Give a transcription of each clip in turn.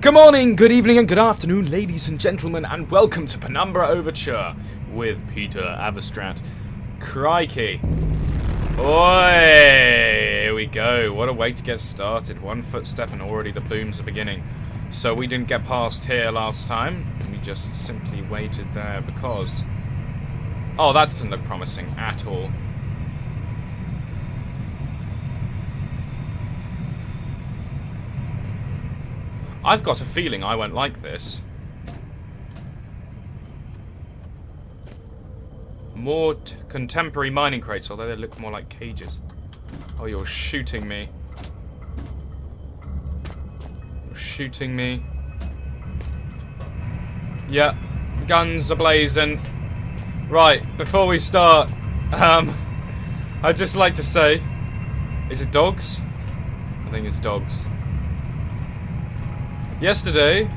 Good morning, good evening, and good afternoon, ladies and gentlemen, and welcome to Penumbra Overture with Peter Avastrat. Crikey. Oi! Here we go. What a way to get started. One footstep and already the booms are beginning. So we didn't get past here last time. We just simply waited there because... Oh, that doesn't look promising at all. I've got a feeling I won't like this. More contemporary mining crates, although they look more like cages. Oh, you're shooting me. You're shooting me. Yeah, guns are blazing. Right, before we start, I'd just like to say, is it dogs? I think it's dogs. Yesterday,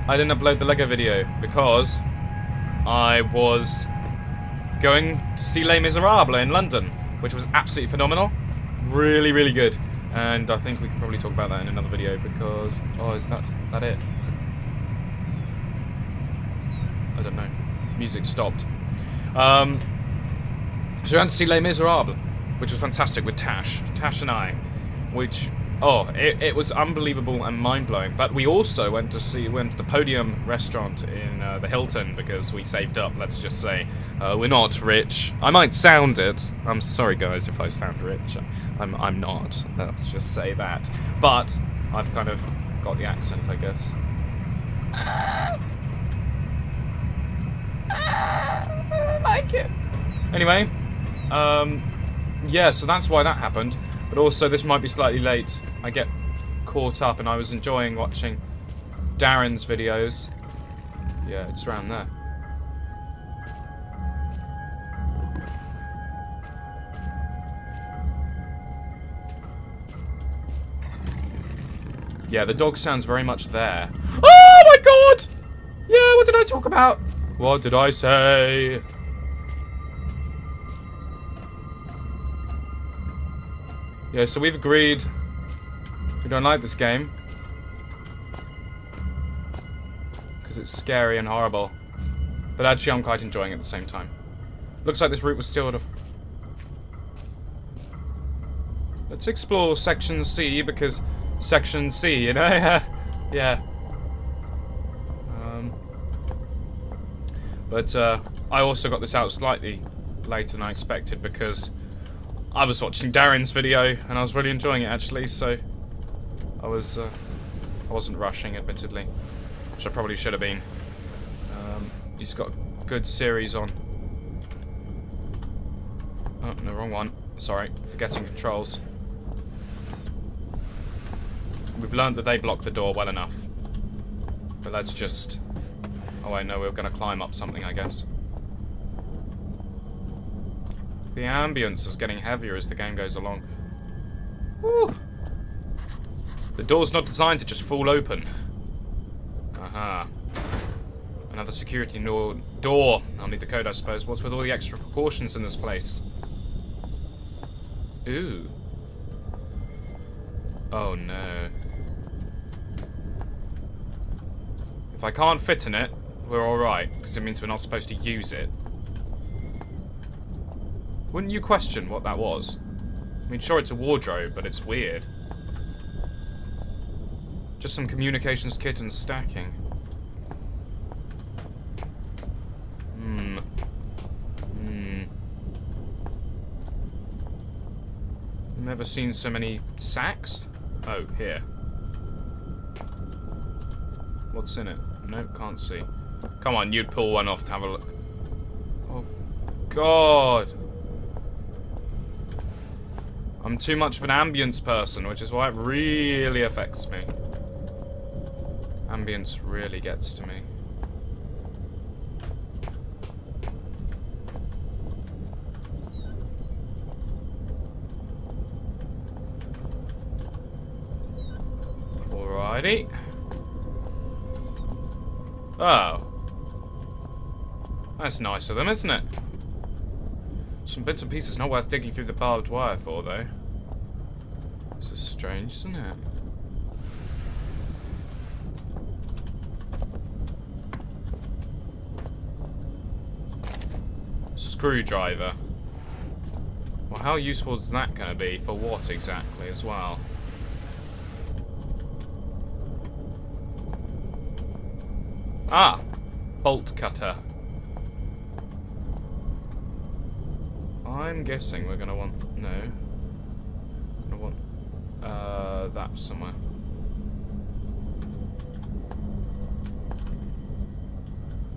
I didn't upload the Lego video because I was going to see Les Miserables in London, which was absolutely phenomenal. Really, really good. And I think we can probably talk about that in another video because... Oh, is that it? I don't know. Music stopped. So we went to see Les Miserables, which was fantastic with Tash and I, which... Oh, it was unbelievable and mind-blowing. But we also went to the Podium restaurant in the Hilton because we saved up, let's just say. We're not rich. I might sound it. I'm sorry, guys, if I sound rich. I'm not. Let's just say that. But I've kind of got the accent, I guess. I don't like it. Anyway, yeah, so that's why that happened. But also, this might be slightly late. I get caught up, and I was enjoying watching Darren's videos. Yeah, it's around there. Yeah, the dog sounds very much there. Oh my god! Yeah, what did I talk about? What did I say? Yeah, so we've agreed we don't like this game because it's scary and horrible. But actually I'm quite enjoying it at the same time. Looks like this route was still... Let's explore Section C because Section C, you know? Yeah. But I also got this out slightly later than I expected because I was watching Darren's video and I was really enjoying it actually, so I wasn't rushing, admittedly, which I probably should have been. He's got a good series on. Oh, no, wrong one. Sorry, forgetting controls. We've learned that they block the door well enough. But let's just... Oh, I know we're going to climb up something, I guess. The ambience is getting heavier as the game goes along. Woo. The door's not designed to just fall open. Aha. Another security door. I'll need the code, I suppose. What's with all the extra precautions in this place? Ooh. Oh no. If I can't fit in it, we're alright, because it means we're not supposed to use it. Wouldn't you question what that was? I mean, sure, it's a wardrobe, but it's weird. Just some communications kit and stacking. Never seen so many sacks? Oh, here. What's in it? Nope, can't see. Come on, you'd pull one off to have a look. Oh, God. I'm too much of an ambience person, which is why it really affects me. Ambience really gets to me. Alrighty. Oh. That's nice of them, isn't it? Some bits and pieces not worth digging through the barbed wire for, though. This is strange, isn't it? screwdriver. Well, how useful is that going to be? For what exactly as well? Ah! Bolt cutter. I'm guessing we're going to want... No. I want... that somewhere.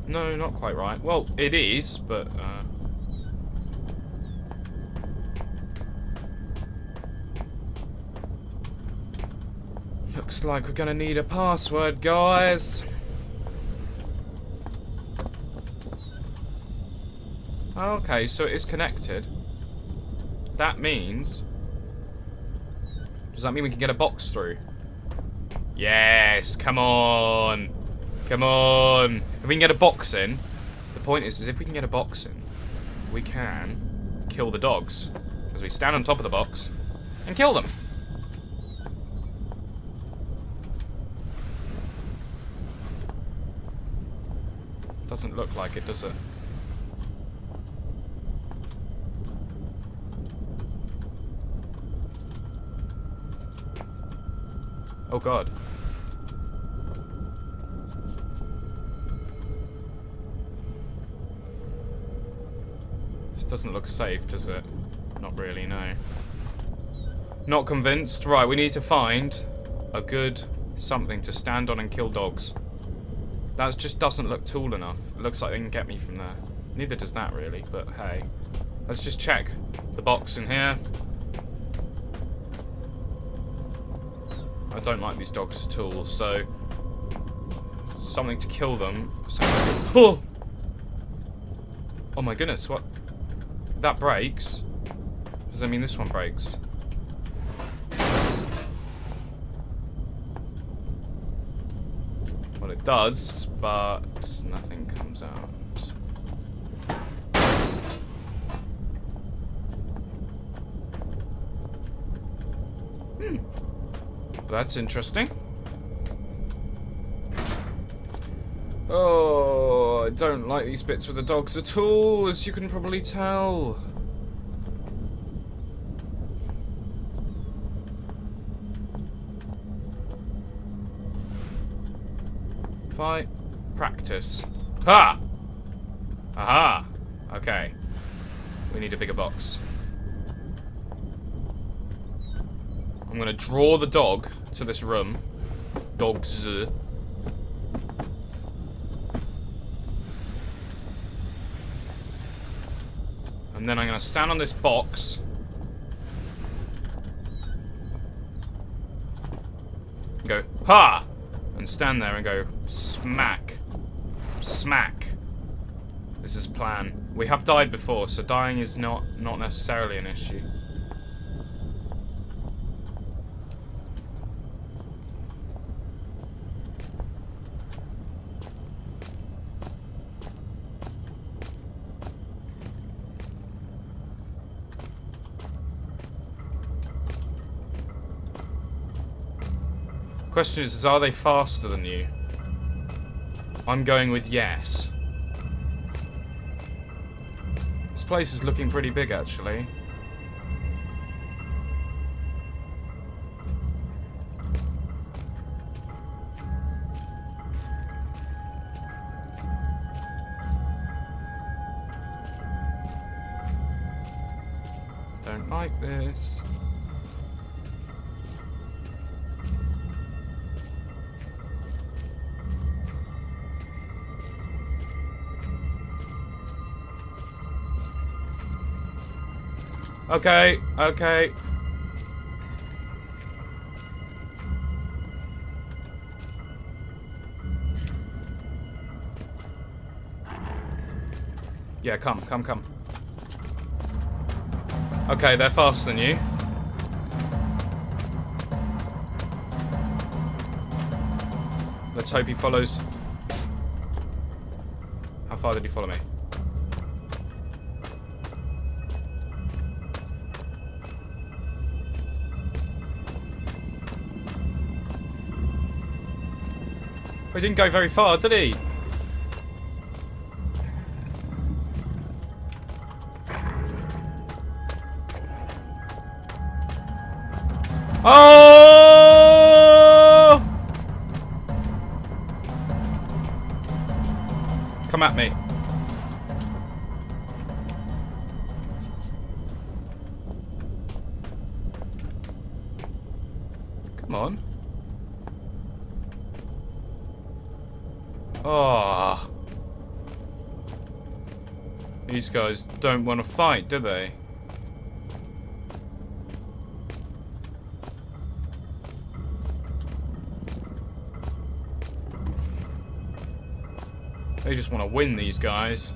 No, not quite right. Well, it is, but... looks like we're gonna need a password, guys. Okay, so it is connected. That means... Does that mean we can get a box through? Yes, come on. Come on. If we can get a box in, the point is if we can get a box in, we can kill the dogs. As we stand on top of the box and kill them. Doesn't look like it, does it? Oh god. This doesn't look safe, does it? Not really, no. Not convinced. Right, we need to find a good something to stand on and kill dogs. That just doesn't look tall enough. It looks like they can get me from there. Neither does that really, but hey. Let's just check the box in here. I don't like these dogs at all, so... something to kill them. Oh! Oh my goodness, what? That breaks. Does that mean this one breaks? Well, it does, but nothing comes out. That's interesting. Oh, I don't like these bits with the dogs at all, as you can probably tell. Fight. Practice. Ha! Aha! Okay. We need a bigger box. I'm gonna draw the dog to this room. Dogs. And then I'm gonna stand on this box. And go, ha! And stand there and go, smack. Smack. This is plan. We have died before, so dying is not necessarily an issue. Question is, are they faster than you? I'm going with yes. This place is looking pretty big, actually. Don't like this. Okay, okay. Yeah, come. Okay, they're faster than you. Let's hope he follows. How far did he follow me? He didn't go very far, did he? Oh! Come at me. Come on. Oh. These guys don't want to fight, do they? They just want to win, these guys.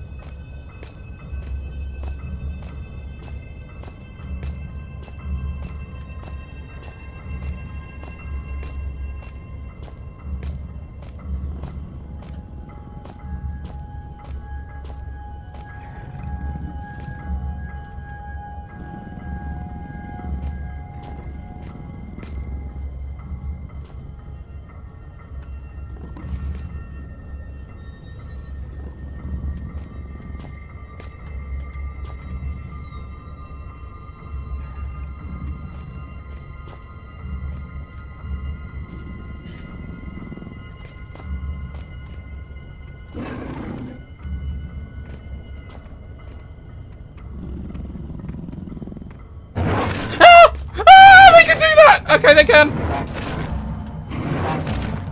Okay, they can.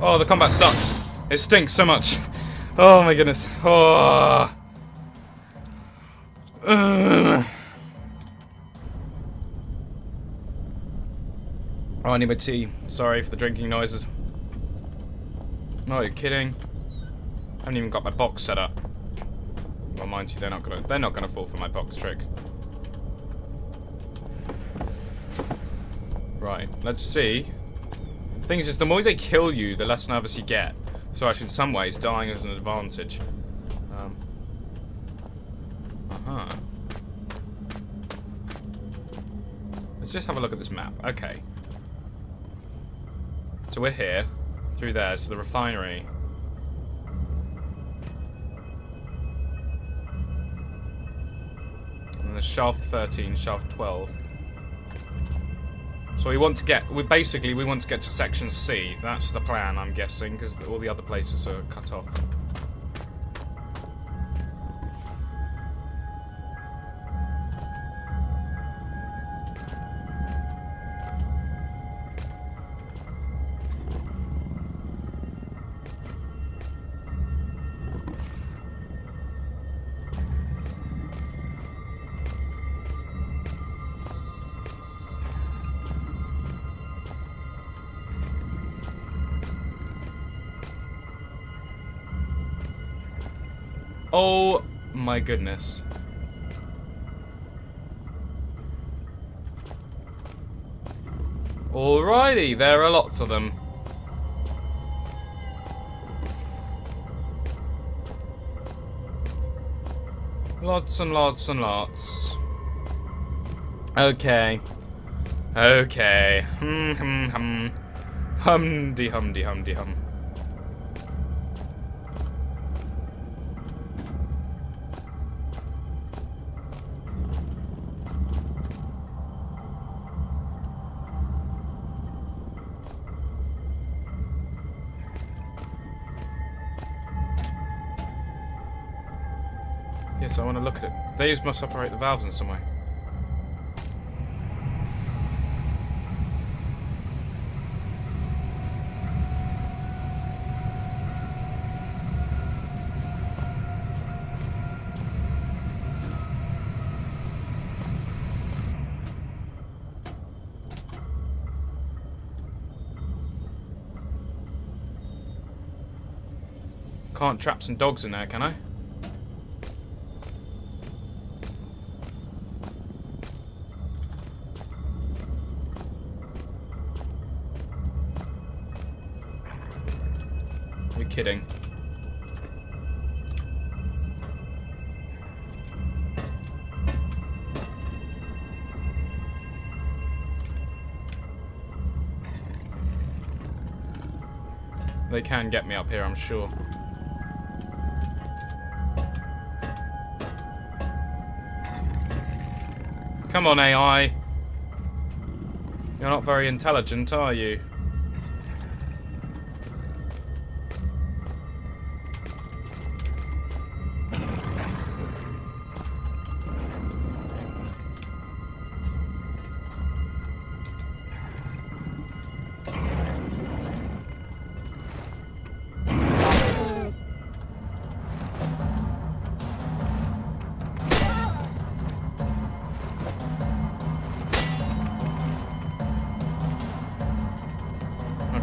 Oh, the combat sucks. It stinks so much. Oh my goodness. Oh. Oh, I need my tea. Sorry for the drinking noises. No, you're kidding. I haven't even got my box set up. Well, mind you, they're not gonna fall for my box trick. Right, let's see. The thing is, the more they kill you, the less nervous you get. So actually, in some ways, dying is an advantage. Let's just have a look at this map. Okay. So we're here, through there, so the refinery. And there's shaft 13, shaft 12. So we want to get, we want to get to section C. That's the plan, I'm guessing, because all the other places are cut off. Oh my goodness. Alrighty, there are lots of them. Lots and lots and lots. Okay. Okay. Humdy humdy humdy hum. Yes, I want to look at it. These must operate the valves in some way. Can't trap some dogs in there, can I? You're kidding. They can get me up here, I'm sure. Come on, AI. You're not very intelligent, are you?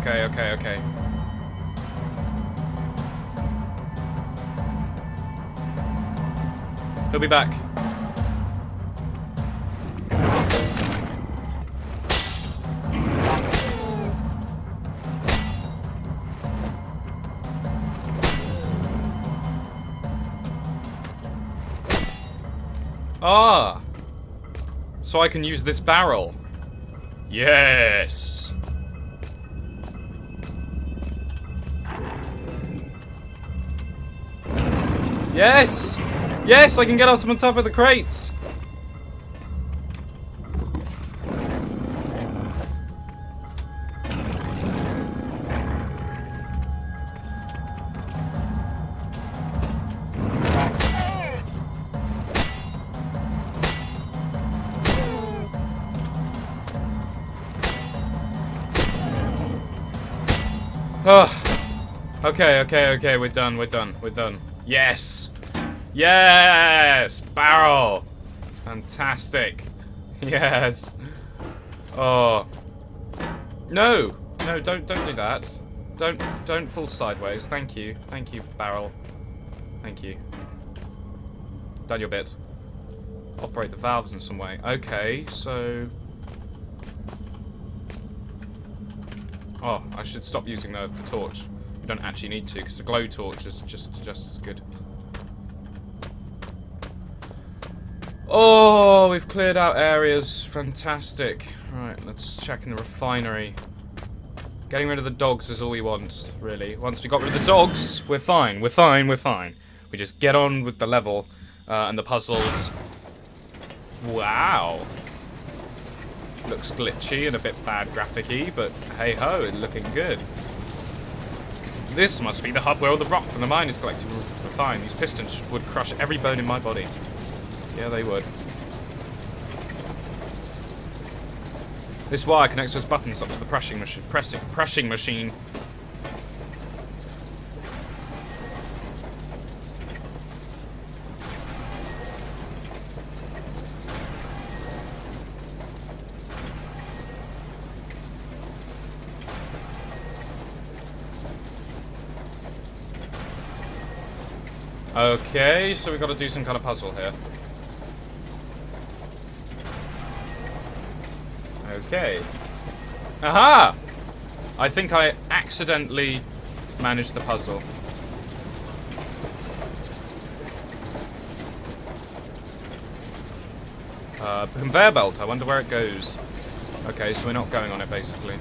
Okay, okay, okay. He'll be back. Ah! So I can use this barrel. Yes! Yes! Yes, I can get up on top of the crates! Oh. Okay, okay, okay, we're done, we're done, we're done. Yes! Yes! Barrel! Fantastic. Yes. Oh. No! No, don't do that. Don't fall sideways. Thank you. Thank you, barrel. Thank you. Done your bit. Operate the valves in some way. Okay, so... Oh, I should stop using the torch. You don't actually need to, because the glow torch is just as good. Oh, we've cleared out areas. Fantastic. Right, let's check in the refinery. Getting rid of the dogs is all we want, really. Once we got rid of the dogs, we're fine. We're fine, we're fine. We just get on with the level and the puzzles. Wow. Looks glitchy and a bit bad graphic-y, but hey-ho, it's looking good. This must be the hub where all the rock from the mine is collected and refined. These pistons would crush every bone in my body. Yeah, they would. This wire connects those buttons up to the pressing machine. Okay, so we've got to do some kind of puzzle here. Okay. Aha! I think I accidentally managed the puzzle. Conveyor belt, I wonder where it goes. Okay, so we're not going on it, basically.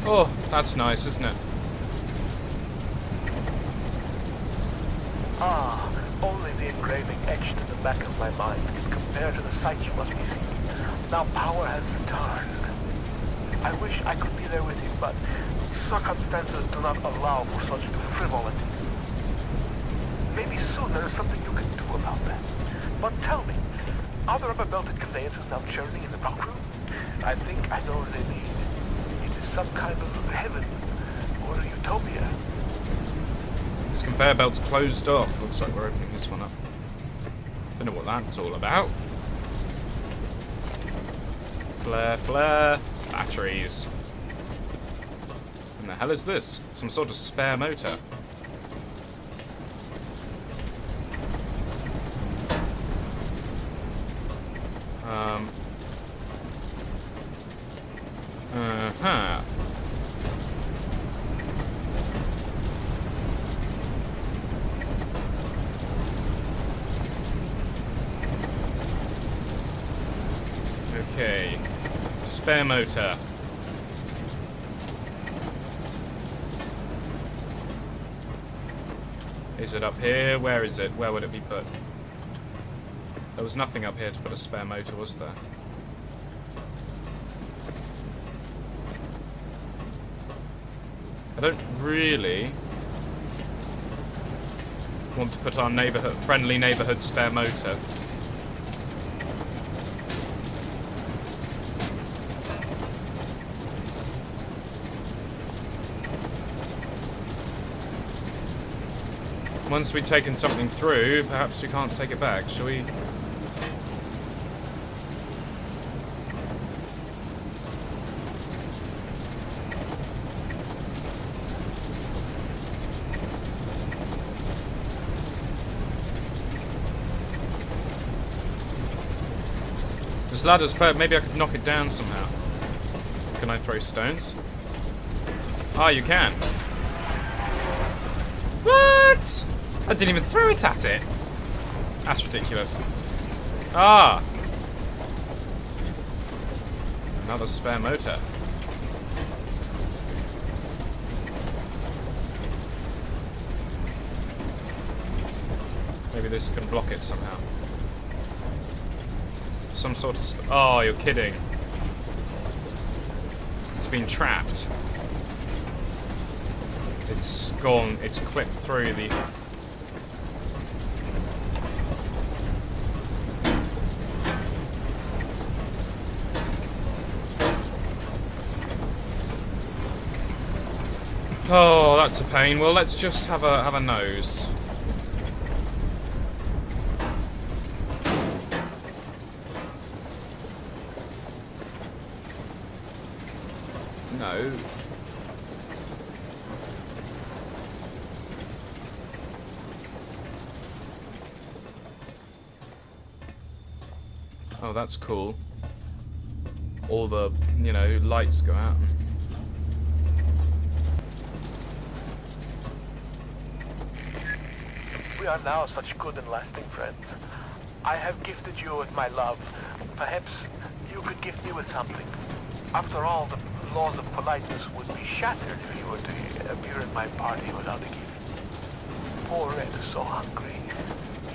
Oh, that's nice, isn't it? Ah, only the engraving etched in the back of my mind can compare to the sight you must be seeing. Now power has returned. I wish I could be there with you, but circumstances do not allow for such frivolities. Maybe soon there is something you can do about that. But tell me, are there ever melted conveyances now churning in the pump room? I think I know what they need. It is some kind of heaven or a utopia. This conveyor belt's closed off. Looks like we're opening this one up. Don't know what that's all about. Flare, flare. Batteries. What the hell is this? Some sort of spare motor. Uh-huh. Okay. Spare motor. Is it up here? Where is it? Where would it be put? There was nothing up here to put a spare motor, was there? I don't really want to put our friendly neighborhood spare motor. Once we've taken something through, perhaps we can't take it back, shall we? This ladder's fair. Maybe I could knock it down somehow. Can I throw stones? Ah, you can. What? I didn't even throw it at it. That's ridiculous. Ah! Another spare motor. Maybe this can block it somehow. Some sort of... Oh, you're kidding. It's been trapped. It's gone. It's clipped through the... Oh, that's a pain. Well, let's just have a nose. No. Oh, that's cool. All the, you know, lights go out. We are now such good and lasting friends. I have gifted you with my love. Perhaps you could gift me with something. After all, the laws of politeness would be shattered if you were to appear at my party without a gift. Poor Red is so hungry.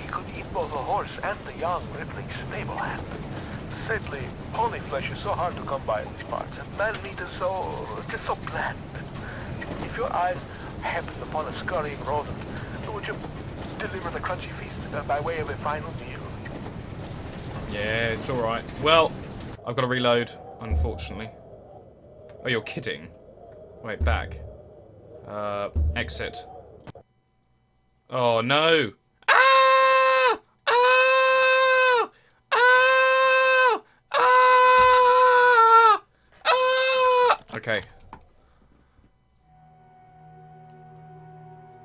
He could eat both a horse and the young, rippling stable hand. Sadly, pony flesh is so hard to come by in these parts, and man meat is just so bland. If your eyes happened upon a scurrying rodent, would you deliver the crunchy feast by way of a final meal? Yeah, it's alright. Well, I've got to reload, unfortunately. Oh, you're kidding. Wait, back. Exit. Oh, no! Ah! Ah! Ah! Ah! Ah! Okay.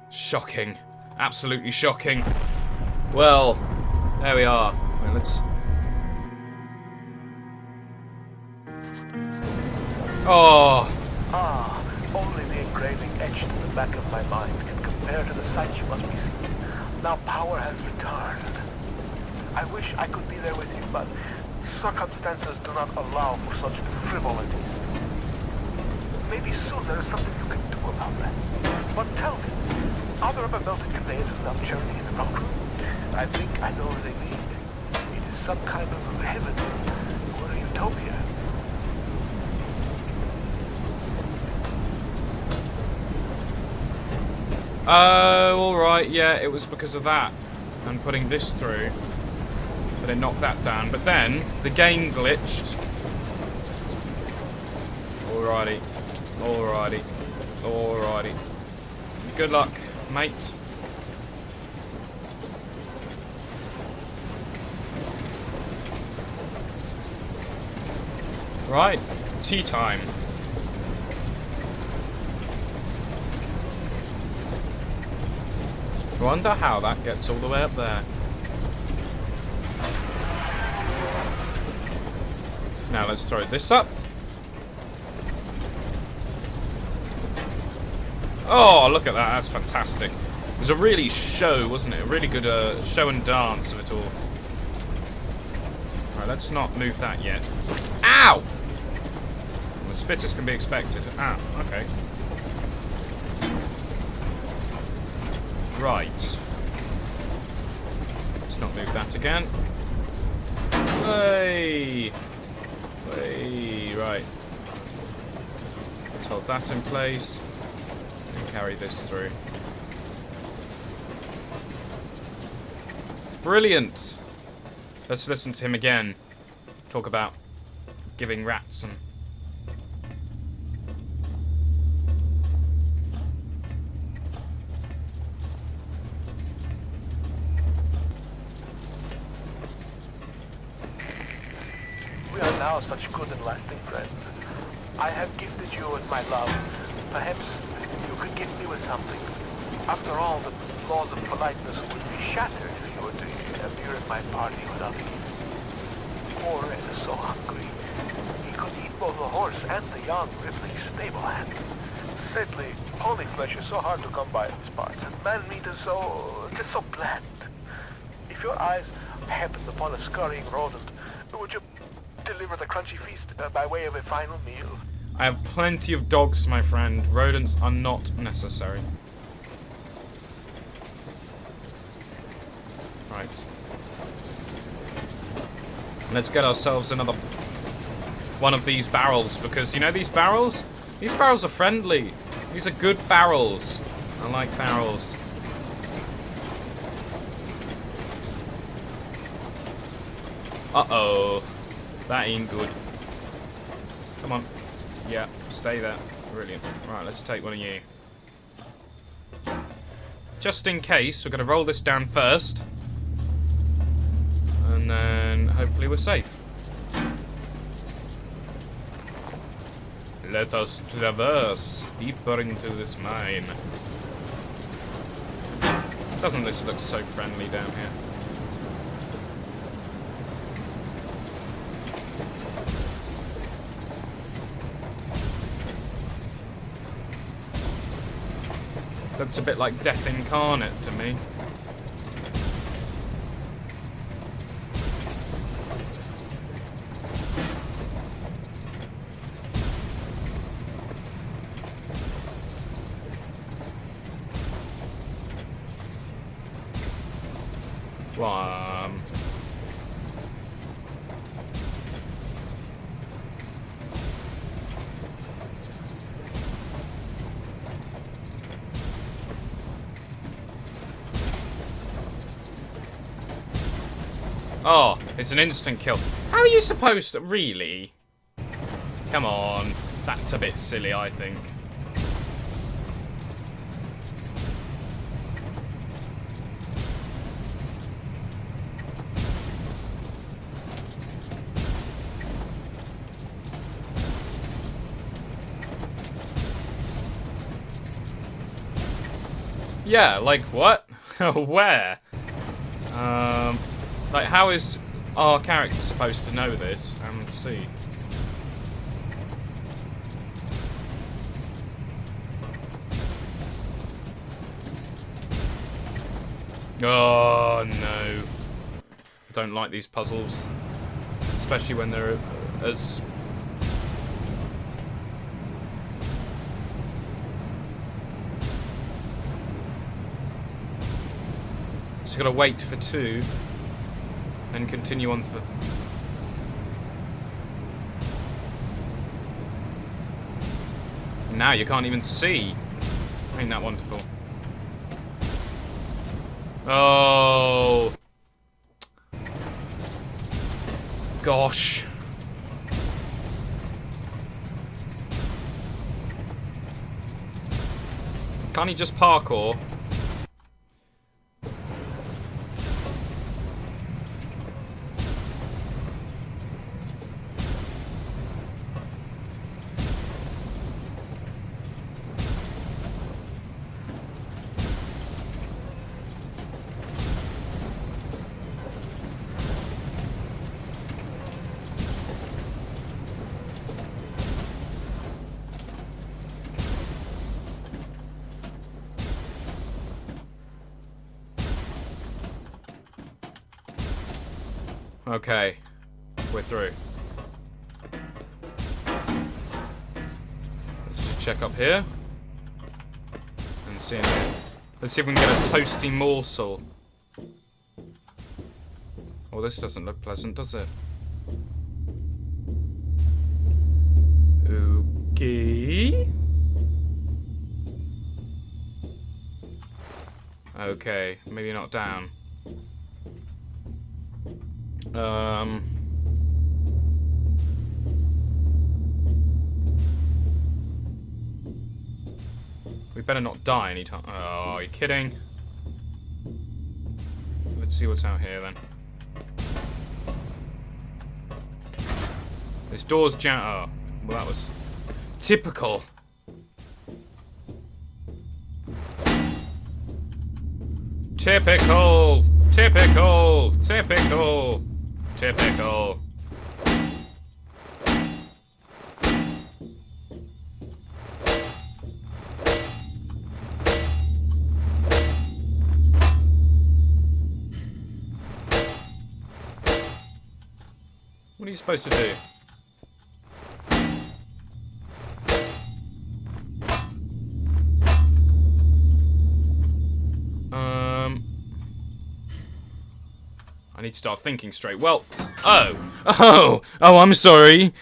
Shocking. Absolutely shocking. Well, there we are. Wait, let's... Oh! Ah, only the engraving etched in the back of my mind can compare to the sight you must be seeing. Now power has returned. I wish I could be there with you, but circumstances do not allow for such frivolities. Maybe soon there is something you can do about that. But tell me, are there ever melted conveyances on journey in the rock room? I think I know what they need. It is some kind of heaven or a utopia. Oh, alright, yeah, it was because of that. And putting this through. But it knocked that down. But then, the game glitched. Alrighty. Alrighty. Alrighty. Good luck, mate. Right, tea time. Wonder how that gets all the way up there. Now let's throw this up. Oh, look at that. That's fantastic. It was a really show, wasn't it? A really good show and dance of it all. Right, let's not move that yet. Ow! As fit as can be expected. Ah, okay. Right. Let's not move that again. Way. Way. Right. Let's hold that in place. And carry this through. Brilliant! Let's listen to him again. Talk about giving rats and... We are now such good and lasting friends. I have gifted you with my love. Perhaps you could gift me with something. After all, the laws of politeness would be shattered if you were to appear at my party without a gift. Poor Ed is so hungry. He could eat both the horse and the young Ripley stable hand. Sadly, pony flesh is so hard to come by in these parts, and man meat is so bland. If your eyes happened upon a scurrying rodent, would you deliver the crunchy feast by way of a final meal? I have plenty of dogs, my friend. Rodents are not necessary. Right. Let's get ourselves another one of these barrels, because, you know, these barrels? These barrels are friendly. These are good barrels. I like barrels. Uh-oh. That ain't good. Come on. Yeah, stay there. Brilliant. Right, let's take one of you. Just in case, we're going to roll this down first. And then hopefully we're safe. Let us traverse deeper into this mine. Doesn't this look so friendly down here? Looks a bit like Death Incarnate to me. Oh, it's an instant kill. How are you supposed to... Really? Come on. That's a bit silly, I think. Yeah, like what? Where? Like, how is our character supposed to know this? Let's see. Oh, no. I don't like these puzzles. Especially when they're as... Just gotta wait for 2. And continue on to the... Now you can't even see. Ain't that wonderful? Oh. Gosh. Can't he just parkour? Okay, we're through. Let's just check up here and see anything. Let's see if we can get a toasty morsel. Oh, this doesn't look pleasant, does it? Okay. Okay, maybe not down. We better not die anytime. Oh, are you kidding? Let's see what's out here then. This door's jam. Oh, well, that was typical. Typical. Typical. Typical. Typical. What are you supposed to do? I need to start thinking straight. Well, oh, I'm sorry.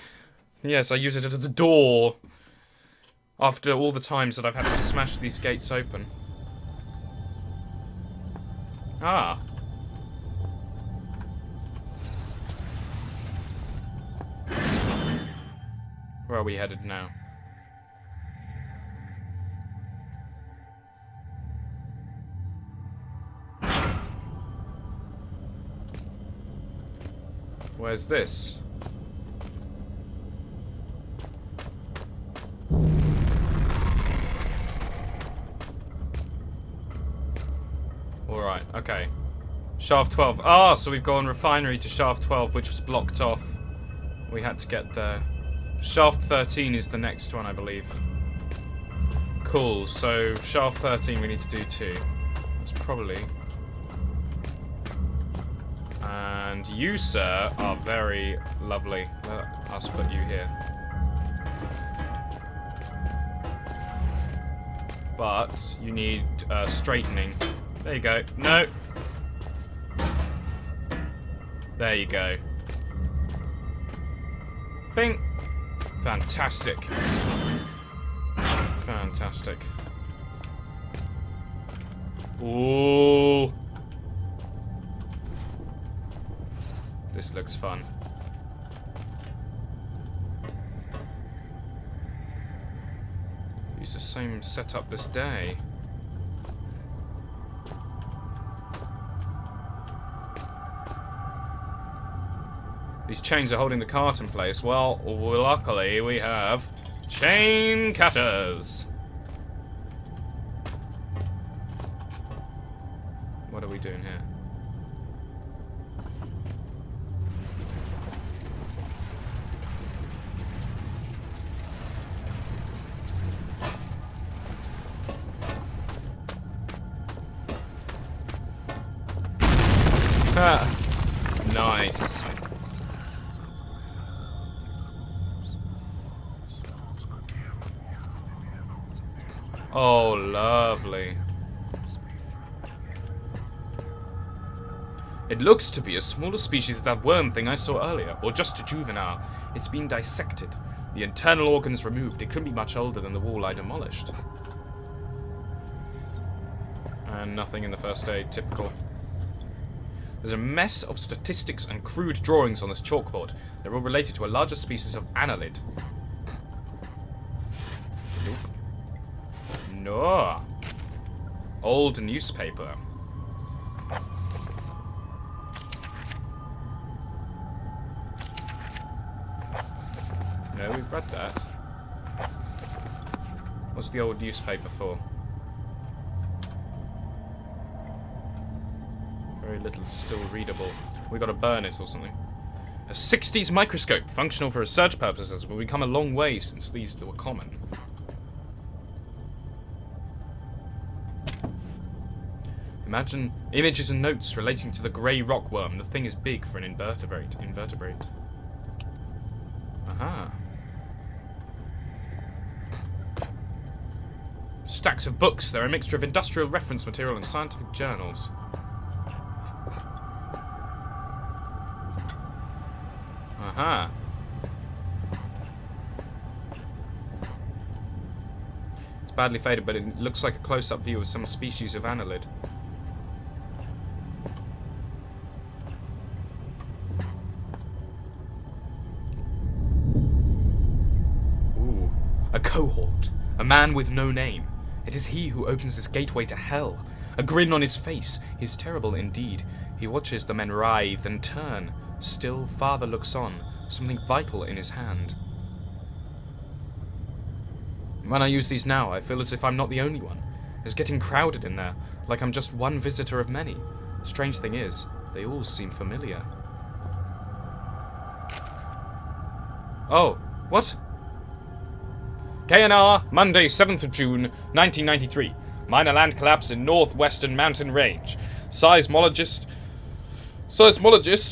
Yes, I use it as a door. After all the times that I've had to smash these gates open. Ah. Where are we headed now? Where's this? Alright, okay. Shaft 12. Ah, so we've gone refinery to shaft 12, which was blocked off. We had to get there. Shaft 13 is the next one, I believe. Cool, so shaft 13 we need to do too. That's probably... And you, sir, are very lovely. Let us put you here. But you need straightening. There you go. No! There you go. Bing! Fantastic. Fantastic. Ooh. This looks fun. Use the same setup this day. These chains are holding the cart in place. Well, luckily we have chain cutters. What are we doing here? Ah, nice. Oh, lovely. It looks to be a smaller species of that worm thing I saw earlier, or just a juvenile. It's been dissected. The internal organs removed. It couldn't be much older than the wall I demolished. And nothing in the first aid, typical. There's a mess of statistics and crude drawings on this chalkboard. They're all related to a larger species of annelid. Nope. No. Old newspaper. No, we've read that. What's the old newspaper for? Very little still readable. We gotta burn it or something. A 60s microscope, functional for research purposes, will become a long way since these were common. Imagine images and notes relating to the grey rockworm. The thing is big for an invertebrate. Aha. stacks of books. They're a mixture of industrial reference material and scientific journals. Aha. It's badly faded, but it looks like a close-up view of some species of annelid. Ooh. A cohort. A man with no name. It is he who opens this gateway to hell. A grin on his face. He is terrible indeed. He watches the men writhe and turn. Still, father looks on, something vital in his hand. When I use these now, I feel as if I'm not the only one. It's getting crowded in there, like I'm just one visitor of many. Strange thing is, they all seem familiar. Oh, what? KNR, Monday, 7th of June, 1993. Minor land collapse in northwestern mountain range. Seismologists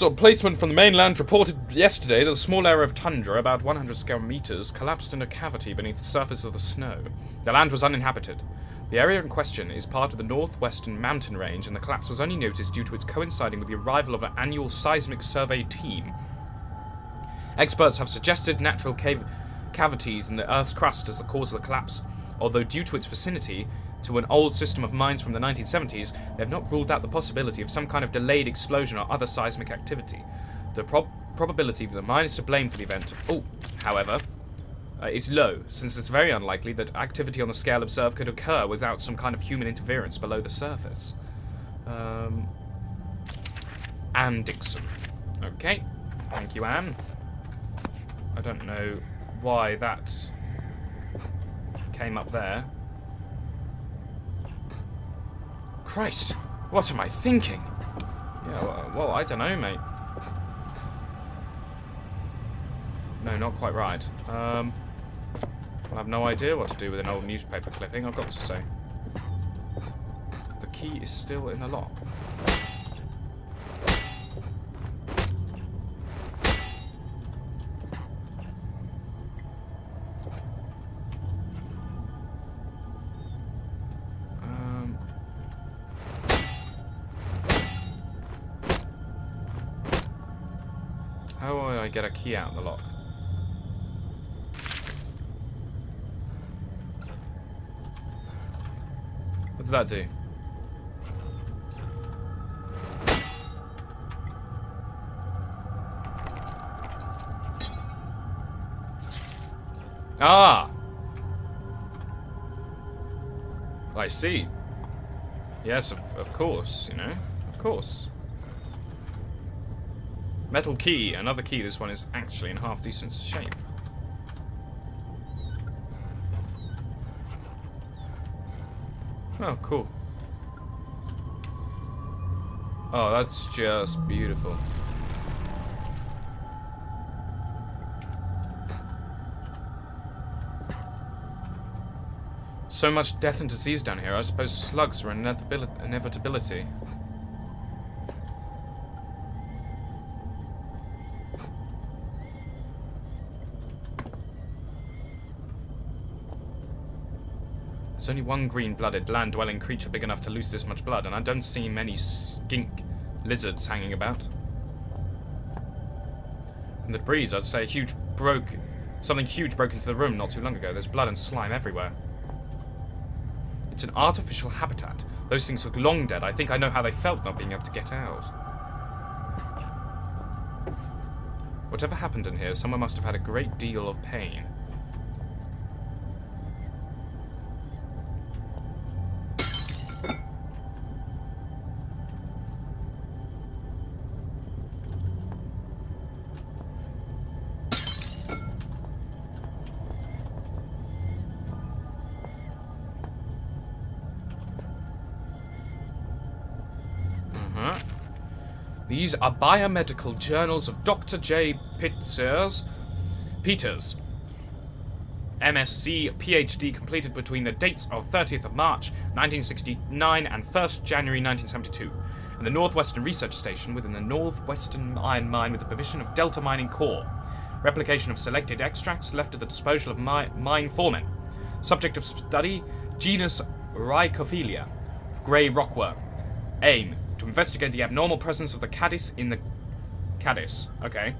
on placement from the mainland reported yesterday that a small area of tundra, about 100 square meters, collapsed in a cavity beneath the surface of the snow. The land was uninhabited. The area in question is part of the northwestern mountain range, and the collapse was only noticed due to its coinciding with the arrival of an annual seismic survey team. Experts have suggested natural cavities in the Earth's crust as the cause of the collapse, although due to its vicinity to an old system of mines from the 1970s, they have not ruled out the possibility of some kind of delayed explosion or other seismic activity. The probability that the mine is to blame for the event, however, is low, since it's very unlikely that activity on the scale observed could occur without some kind of human interference below the surface. Anne Dixon. Okay. Thank you, Anne. I don't know why that came up there. Christ, what am I thinking? Yeah, well, I don't know, mate. No, not quite right. I have no idea what to do with an old newspaper clipping, I've got to say. The key is still in the lock. How will I get a key out of the lock? What did that do? Ah! I see. Yes, of course, you know. Of course. Metal key, another key. This one is actually in half decent shape. Oh, cool. Oh, that's just beautiful. So much death and disease down here. I suppose slugs are an inevitability. There's only one green-blooded, land-dwelling creature big enough to lose this much blood, and I don't see many skink lizards hanging about. From the breeze, I'd say something huge broke into the room not too long ago. There's blood and slime everywhere. It's an artificial habitat. Those things look long dead. I think I know how they felt not being able to get out. Whatever happened in here, someone must have had a great deal of pain. These are biomedical journals of Dr. J. Peters, MSc, PhD, completed between the dates of 30th of March 1969 and 1st January 1972, in the Northwestern Research Station within the Northwestern Iron Mine with the permission of Delta Mining Corp. Replication of selected extracts left at the disposal of mine foremen. Subject of study, Genus Rhycophilia, grey rockworm. Aim: to investigate the abnormal presence of the caddis in the... Caddis, okay.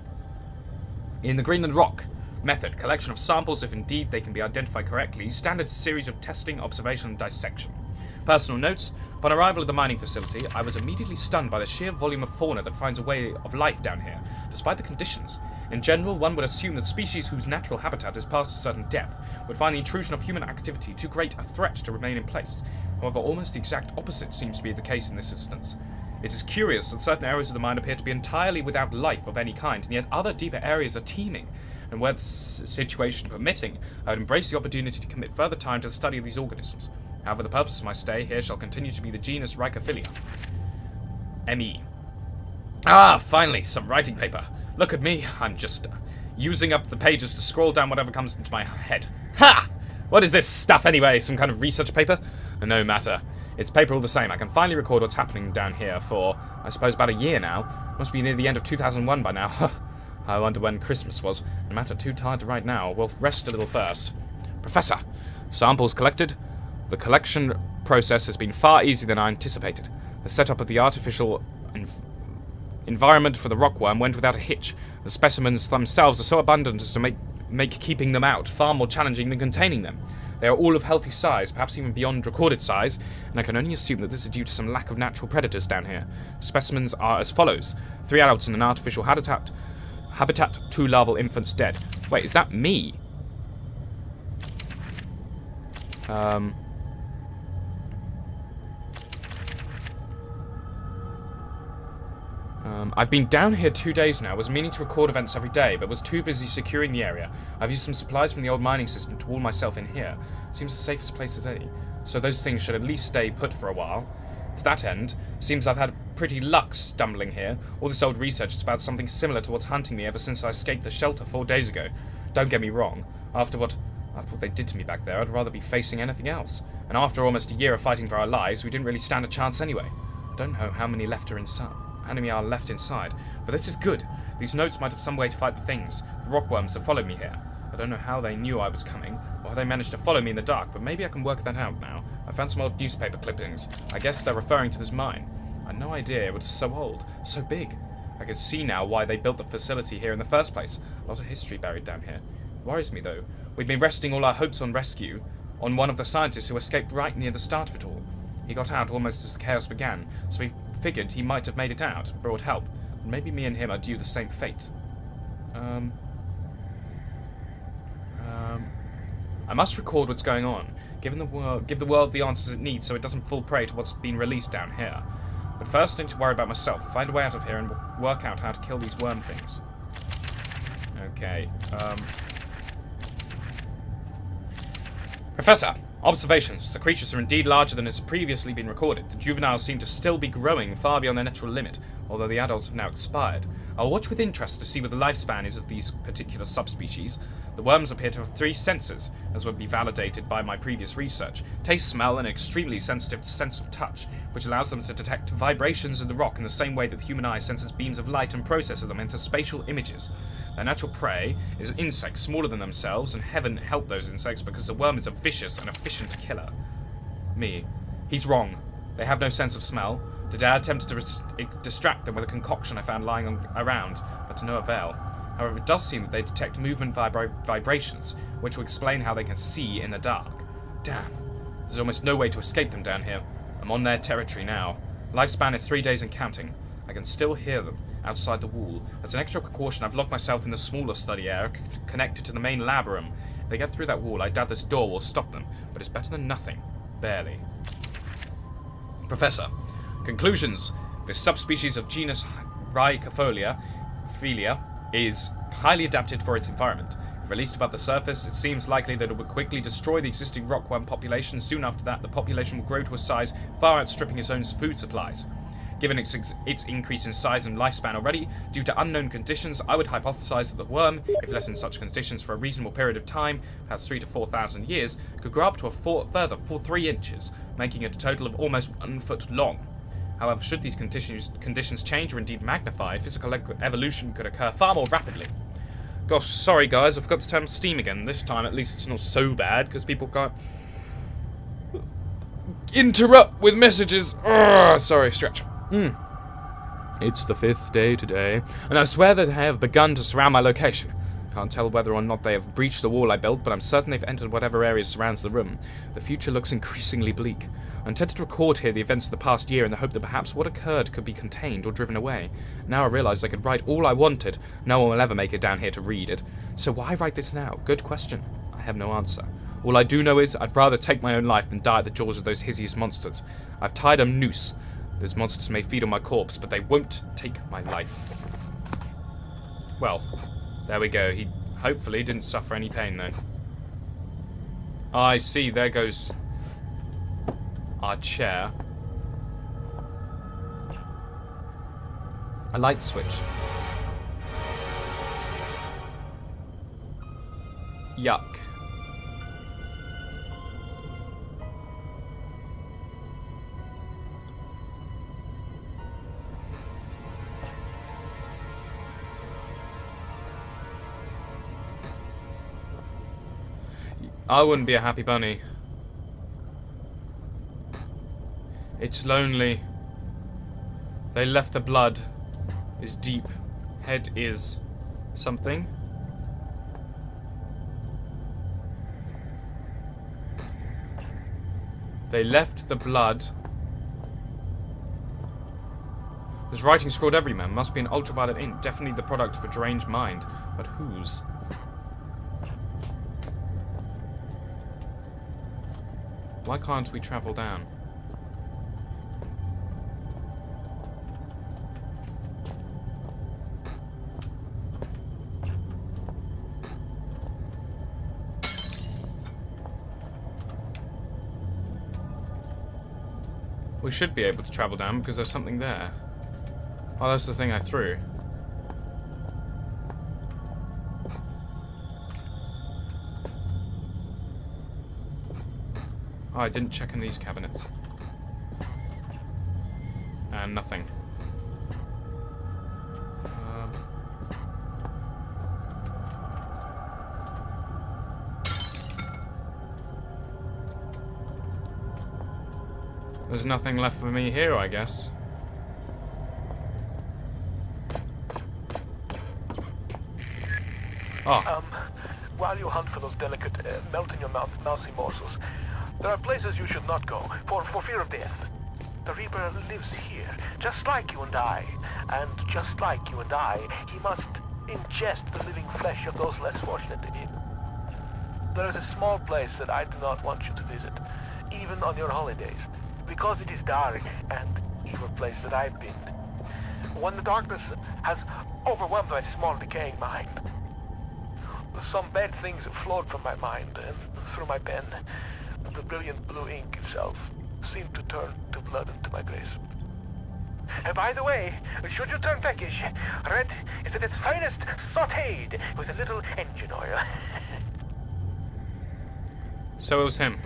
In the Greenland rock. Method: collection of samples if indeed they can be identified correctly. Standard series of testing, observation, and dissection. Personal notes: upon arrival at the mining facility, I was immediately stunned by the sheer volume of fauna that finds a way of life down here, despite the conditions. In general, one would assume that species whose natural habitat is past a certain depth would find the intrusion of human activity too great a threat to remain in place. However, almost the exact opposite seems to be the case in this instance. It is curious that certain areas of the mine appear to be entirely without life of any kind, and yet other deeper areas are teeming. And where the situation permitting, I would embrace the opportunity to commit further time to the study of these organisms. However, the purpose of my stay here shall continue to be the genus Rhycophilia. M.E. Ah, finally, some writing paper. Look at me, I'm just using up the pages to scroll down whatever comes into my head. Ha! What is this stuff anyway? Some kind of research paper? No matter. It's paper all the same. I can finally record what's happening down here for, I suppose, about a year now. Must be near the end of 2001 by now. I wonder when Christmas was. No matter, too tired to write now. We'll rest a little first. Professor, samples collected. The collection process has been far easier than I anticipated. The setup of the artificial environment for the rockworm went without a hitch. The specimens themselves are so abundant as to make keeping them out far more challenging than containing them. They are all of healthy size, perhaps even beyond recorded size, and I can only assume that this is due to some lack of natural predators down here. Specimens are as follows: 3 adults in an artificial habitat, 2 larval infants dead. Wait, is that me? I've been down here 2 days now, was meaning to record events every day, but was too busy securing the area. I've used some supplies from the old mining system to wall myself in here. Seems the safest place as any, so those things should at least stay put for a while. To that end, seems I've had pretty luck stumbling here. All this old research is about something similar to what's hunting me ever since I escaped the shelter 4 days ago. Don't get me wrong, after what they did to me back there, I'd rather be facing anything else. And after almost a year of fighting for our lives, we didn't really stand a chance anyway. Don't know how many enemy are left inside, but this is good. These notes might have some way to fight the things, the rockworms that followed me here. I don't know how they knew I was coming, or how they managed to follow me in the dark, but maybe I can work that out now. I found some old newspaper clippings. I guess they're referring to this mine. I had no idea it was so old, so big. I can see now why they built the facility here in the first place. A lot of history buried down here. It worries me, though. We'd been resting all our hopes on rescue on one of the scientists who escaped right near the start of it all. He got out almost as the chaos began, so we figured he might have made it out, brought help. And maybe me and him are due the same fate. I must record what's going on, give the world the answers it needs so it doesn't fall prey to what's been released down here. But first I need to worry about myself, find a way out of here and work out how to kill these worm things. Okay, Professor, observations. The creatures are indeed larger than has previously been recorded. The juveniles seem to still be growing far beyond their natural limit, although the adults have now expired. I'll watch with interest to see what the lifespan is of these particular subspecies. The worms appear to have 3 senses, as would be validated by my previous research: taste, smell, and an extremely sensitive sense of touch, which allows them to detect vibrations in the rock in the same way that the human eye senses beams of light and processes them into spatial images. Their natural prey is insects smaller than themselves, and heaven help those insects because the worm is a vicious and efficient killer. Me. He's wrong. They have no sense of smell. Today I attempted to distract them with a concoction I found lying around, but to no avail. However, it does seem that they detect movement vibrations, which will explain how they can see in the dark. Damn. There's almost no way to escape them down here. I'm on their territory now. Lifespan is 3 days and counting. I can still hear them outside the wall. As an extra precaution, I've locked myself in the smaller study area connected to the main lab room. If they get through that wall, I doubt this door will stop them, but it's better than nothing. Barely. Professor. Conclusions. This subspecies of genus Rhycophilia is highly adapted for its environment. If released above the surface, it seems likely that it would quickly destroy the existing rockworm population. Soon after that, the population will grow to a size far outstripping its own food supplies. Given its increase in size and lifespan already, due to unknown conditions, I would hypothesize that the worm, if left in such conditions for a reasonable period of time, perhaps 3,000 to 4,000 years, could grow up to a further 3 inches, making it a total of almost 1 foot long. However, should these conditions change or indeed magnify, physical evolution could occur far more rapidly. Gosh, sorry guys, I forgot to turn on Steam again. This time at least it's not so bad, because people can't interrupt with messages. Ugh, sorry, stretch. It's the 5th day today, and I swear that they have begun to surround my location. Can't tell whether or not they have breached the wall I built, but I'm certain they've entered whatever area surrounds the room. The future looks increasingly bleak. I intended to record here the events of the past year in the hope that perhaps what occurred could be contained or driven away. Now I realize I could write all I wanted. No one will ever make it down here to read it. So why write this now? Good question. I have no answer. All I do know is I'd rather take my own life than die at the jaws of those hideous monsters. I've tied a noose. Those monsters may feed on my corpse, but they won't take my life. Well, there we go. He hopefully didn't suffer any pain, though. Oh, I see. There goes our chair. A light switch. Yuck. I wouldn't be a happy bunny. It's lonely. They left the blood is deep. Head is something. They left the blood. There's writing scrawled everywhere. Must be an ultraviolet ink. Definitely the product of a deranged mind. But whose? Why can't we travel down? We should be able to travel down because there's something there. Oh, that's the thing I threw. Oh, I didn't check in these cabinets. And nothing. There's nothing left for me here, I guess. Oh. While you hunt for those delicate, melt-in-your-mouth mousy morsels, there are places you should not go, for fear of death. The Reaper lives here, just like you and I. And just like you and I, he must ingest the living flesh of those less fortunate than him. There is a small place that I do not want you to visit, even on your holidays, because it is dark and evil place that I've been. When the darkness has overwhelmed my small decaying mind, some bad things flowed from my mind and through my pen. The brilliant blue ink itself seemed to turn to blood into my grace. And by the way, should you turn peckish, red is at its finest sautéed with a little engine oil. So it was him.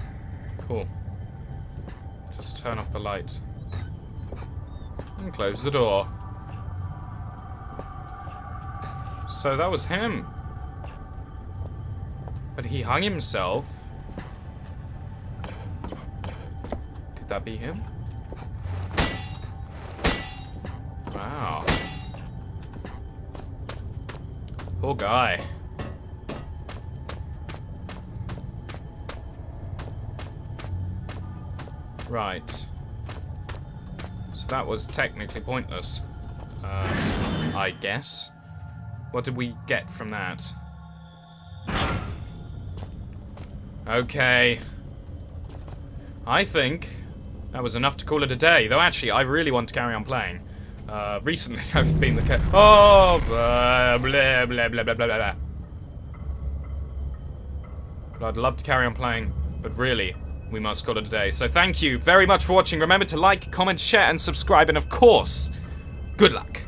Cool. Just turn off the light. And close the door. So that was him. But he hung himself. Could that be him? Wow. Poor guy. Right. So that was technically pointless. I guess. What did we get from that? Okay. I think that was enough to call it a day. Though actually, I really want to carry on playing. Recently, I've been the oh, blah, blah, blah, blah, blah, blah, blah. But I'd love to carry on playing, but really, we must call it a day. So thank you very much for watching. Remember to like, comment, share, and subscribe, and of course, good luck.